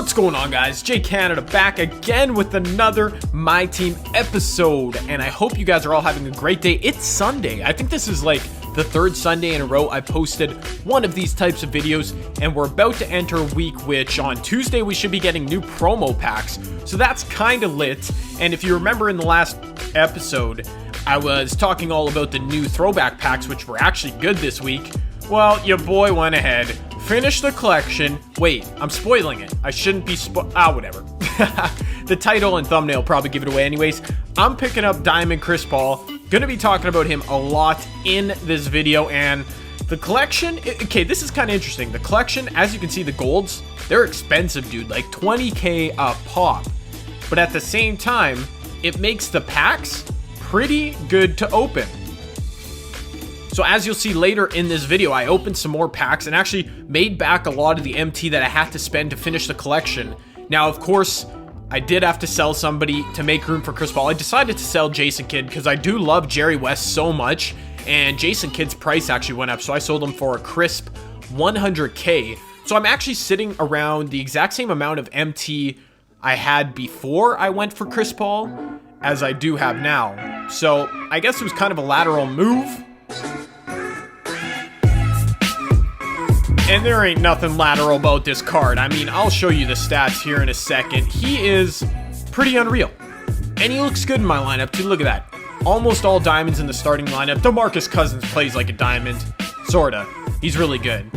What's going on, guys? Jay Canada back again with another My Team episode, and I hope you guys are all having a great day. It's Sunday. I think this is like the third Sunday in a row I posted one of these types of videos, and we're about to enter a week which on Tuesday we should be getting new promo packs, so that's kind of lit. And if you remember in the last episode, I was talking all about the new throwback packs, which were actually good this week. Well, your boy went ahead, finished the collection. Wait, I'm spoiling it. I shouldn't be whatever. The title and thumbnail probably give it away anyways. I'm picking up Diamond Chris Paul. Gonna be talking about him a lot in this video, and the collection, okay, this is kind of interesting. The collection, as you can see, the golds, they're expensive, dude, like 20k a pop. But at the same time, it makes the packs pretty good to open. So as you'll see later in this video, I opened some more packs and actually made back a lot of the MT that I had to spend to finish the collection. Now, of course, I did have to sell somebody to make room for Chris Paul. I decided to sell Jason Kidd because I do love Jerry West so much, and Jason Kidd's price actually went up, so I sold him for a crisp 100k. So I'm actually sitting around the exact same amount of MT I had before I went for Chris Paul as I do have now. So I guess it was kind of a lateral move. And there ain't nothing lateral about this card. I mean, I'll show you the stats here in a second. He is pretty unreal. And he looks good in my lineup too. Look at that. Almost all diamonds in the starting lineup. DeMarcus Cousins plays like a diamond. Sorta. He's really good.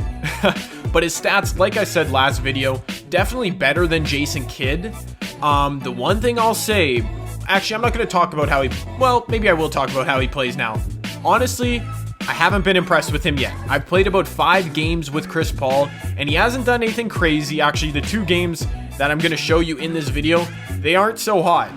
But his stats, like I said last video, definitely better than Jason Kidd. The one thing I'll say, actually, I'm not going to talk about how he, well, maybe I will talk about how he plays now. Honestly, I haven't been impressed with him yet. I've played about 5 games with Chris Paul, and he hasn't done anything crazy. Actually, the 2 games that I'm going to show you in this video, they aren't so hot.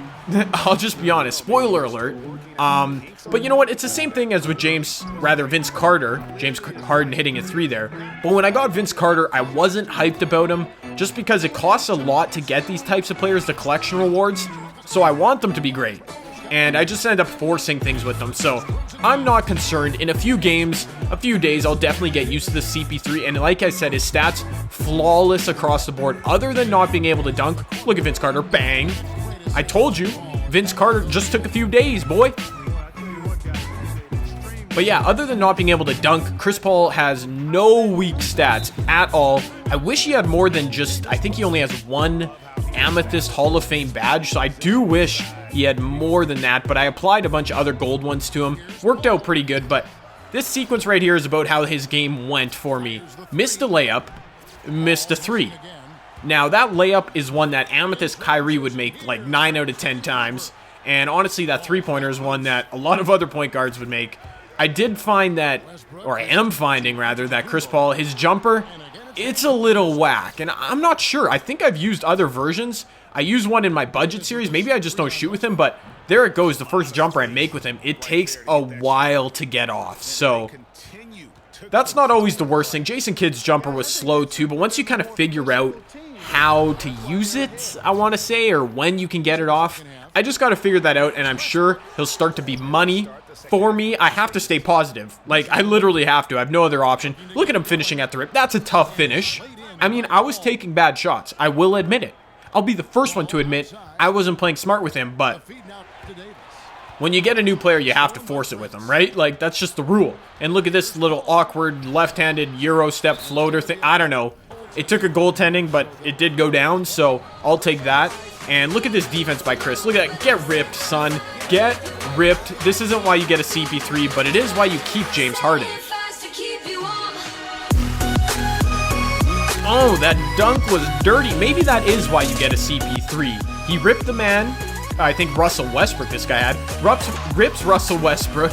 I'll just be honest. Spoiler alert. But you know what? It's the same thing as with Vince Carter. James Harden hitting a 3 there. But when I got Vince Carter, I wasn't hyped about him just because it costs a lot to get these types of players, the collection rewards. So I want them to be great. And I just end up forcing things with them, so I'm not concerned. In a few games, a few days, I'll definitely get used to the CP3, and like I said, his stats, flawless across the board, other than not being able to dunk. Look at Vince Carter, bang. I told you, Vince Carter just took a few days, boy. But yeah, other than not being able to dunk, Chris Paul has no weak stats at all. I wish he had more than just, I think he only has 1 Amethyst Hall of Fame badge, so I do wish he had more than that, but I applied a bunch of other gold ones to him. Worked out pretty good, but this sequence right here is about how his game went for me. Missed a layup, missed a 3. Now, that layup is one that Amethyst Kyrie would make like 9 out of 10 times, and honestly, that 3-pointer is one that a lot of other point guards would make. I did find that, or I am finding rather, that Chris Paul, his jumper, it's a little whack, and I'm not sure. I think I've used other versions. I use one in my budget series. Maybe I just don't shoot with him, but there it goes. The first jumper I make with him, it takes a while to get off. So that's not always the worst thing. Jason Kidd's jumper was slow too, but once you kind of figure out how to use it, I want to say, or when you can get it off, I just got to figure that out, and I'm sure he'll start to be money for me. I have to stay positive. Like, I literally have to. I have no other option. Look at him finishing at the rim. That's a tough finish. I mean, I was taking bad shots. I will admit it. I'll be the first one to admit I wasn't playing smart with him, but when you get a new player, you have to force it with him, right? Like, that's just the rule. And look at this little awkward left-handed Euro step floater thing. I don't know. It took a goaltending, but it did go down, so I'll take that. And look at this defense by Chris. Look at that. Get ripped, son. Get ripped. This isn't why you get a CP3, but it is why you keep James Harden. Oh, that dunk was dirty. Maybe that is why you get a CP3. He ripped the man. I think Russell Westbrook this guy had. Rips Russell Westbrook.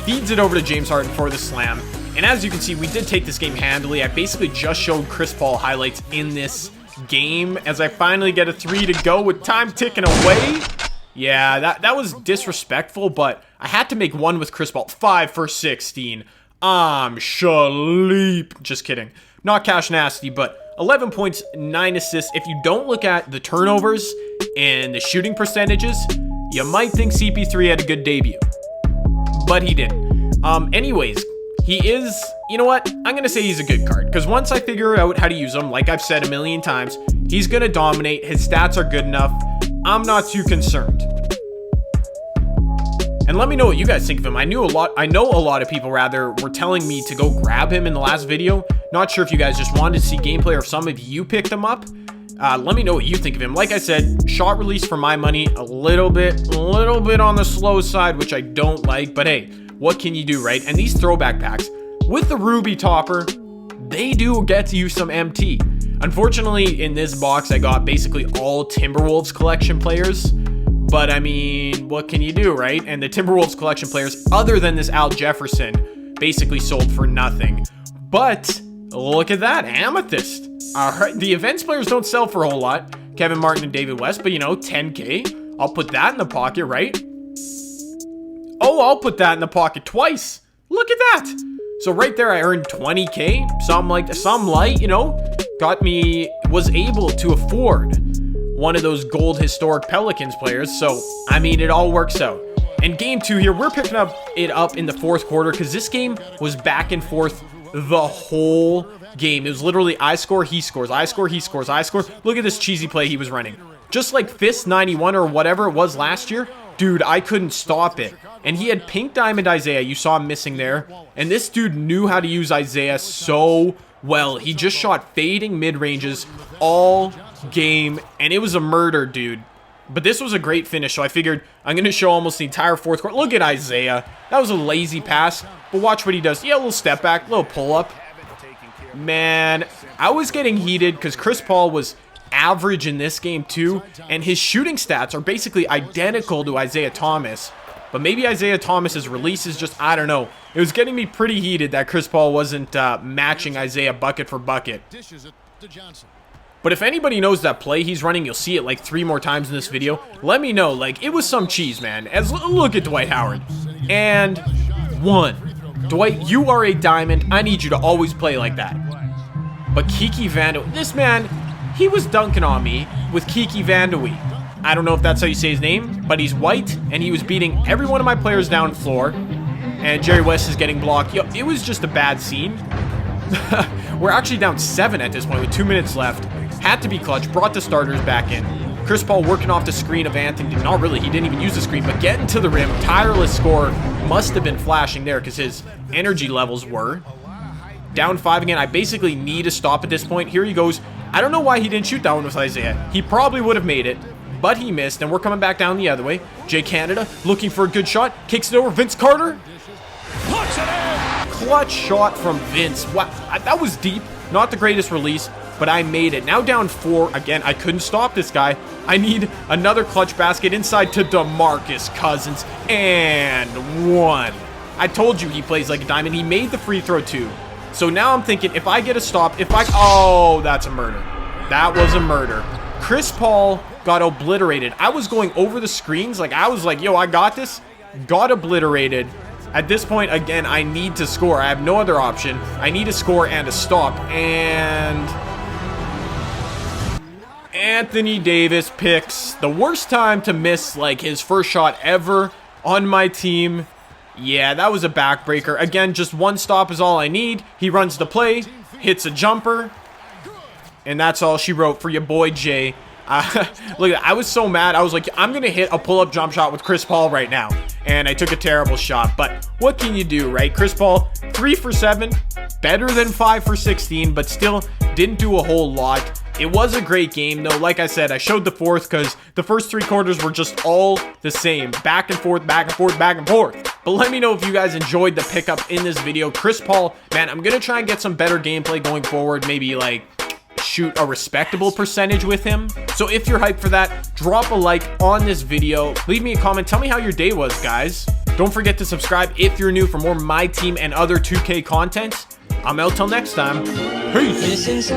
Feeds it over to James Harden for the slam. And as you can see, we did take this game handily. I basically just showed Chris Paul highlights in this game as I finally get a 3 to go with time ticking away. Yeah, that was disrespectful, but I had to make one with Chris Paul. 5 for 16. I'm Shaleep. Just kidding. Not Cash Nasty, but 11 points, 9 assists. If you don't look at the turnovers and the shooting percentages, you might think CP3 had a good debut. But he didn't. Anyways, he is, you know what? I'm going to say he's a good card, because once I figure out how to use him, like I've said a million times, he's going to dominate. His stats are good enough. I'm not too concerned. And let me know what you guys think of him. I know a lot of people rather were telling me to go grab him in the last video. Not sure if you guys just wanted to see gameplay or if some of you picked him up. Let me know what you think of him. Like I said, shot release for my money, a little bit on the slow side, which I don't like, but hey, what can you do, right? And these throwback packs with the ruby topper, they do get to use some MT. Unfortunately, in this box, I got basically all Timberwolves collection players. But I mean, what can you do, right? And the Timberwolves collection players, other than this Al Jefferson, basically sold for nothing. But look at that, Amethyst. All right, the events players don't sell for a whole lot. Kevin Martin and David West, but you know, 10K. I'll put that in the pocket, right? Oh, I'll put that in the pocket twice. Look at that. So right there, I earned 20K. Some light, you know, was able to afford one of those gold historic Pelicans players. So, I mean, it all works out. And game 2 here, we're picking it up in the fourth quarter because this game was back and forth the whole game. It was literally I score, he scores, I score, he scores, I score. Look at this cheesy play he was running. Just like Fist 91 or whatever it was last year, dude, I couldn't stop it. And he had pink diamond Isaiah. You saw him missing there. And this dude knew how to use Isaiah so well. He just shot fading mid-ranges all game, and it was a murder, dude. But this was a great finish, so I figured I'm going to show almost the entire fourth quarter. Look at Isaiah. That was a lazy pass, but watch what he does. Yeah, a little step back, a little pull-up. Man, I was getting heated because Chris Paul was average in this game too, and his shooting stats are basically identical to Isaiah Thomas. But maybe Isaiah Thomas's release is just, I don't know. It was getting me pretty heated that Chris Paul wasn't matching Isaiah bucket for bucket. But if anybody knows that play he's running, you'll see it like 3 more times in this video. Let me know. Like, it was some cheese, man. Look at Dwight Howard. And 1. Dwight, you are a diamond. I need you to always play like that. But Kiki Vandeweghe, this man, he was dunking on me with Kiki Vandeweghe. I don't know if that's how you say his name, but he's white, and he was beating every one of my players down floor. And Jerry West is getting blocked. Yo, it was just a bad scene. We're actually down 7 at this point with 2 minutes left. Had to be clutch, brought the starters back in. Chris Paul working off the screen of Anthony. Not really, he didn't even use the screen, but getting to the rim. Tireless score. Must have been flashing there because his energy levels were. Down 5 again. I basically need a stop at this point. Here he goes. I don't know why he didn't shoot that one with Isaiah. He probably would have made it, but he missed, and we're coming back down the other way. Jay Canada looking for a good shot. Kicks it over. Vince Carter. Clutch shot from Vince. Wow, that was deep. Not the greatest release, but I made it. Now down 4. Again, I couldn't stop this guy. I need another clutch basket inside to DeMarcus Cousins. And 1. I told you he plays like a diamond. He made the free throw too. So now I'm thinking, if I get a stop, oh, that's a murder. That was a murder. Chris Paul got obliterated. I was going over the screens. Like, I was like, yo, I got this. Got obliterated. At this point, again, I need to score. I have no other option. I need a score and a stop. And Anthony Davis picks the worst time to miss, like, his first shot ever on my team. Yeah, that was a backbreaker. Again, just 1 stop is all I need. He runs the play, hits a jumper, and that's all she wrote for your boy Jay. Look, I was so mad. I was like, I'm going to hit a pull-up jump shot with Chris Paul right now. And I took a terrible shot. But what can you do, right? Chris Paul, 3 for 7. Better than 5 for 16, but still didn't do a whole lot. It was a great game, though. Like I said, I showed the fourth because the first 3 quarters were just all the same. Back and forth, back and forth, back and forth. But let me know if you guys enjoyed the pickup in this video. Chris Paul, man, I'm going to try and get some better gameplay going forward. Maybe, like, shoot a respectable percentage with him. So if you're hyped for that, drop a like on this video. Leave me a comment. Tell me how your day was, guys. Don't forget to subscribe if you're new for more My Team and other 2K content. I'm out till next time. Peace.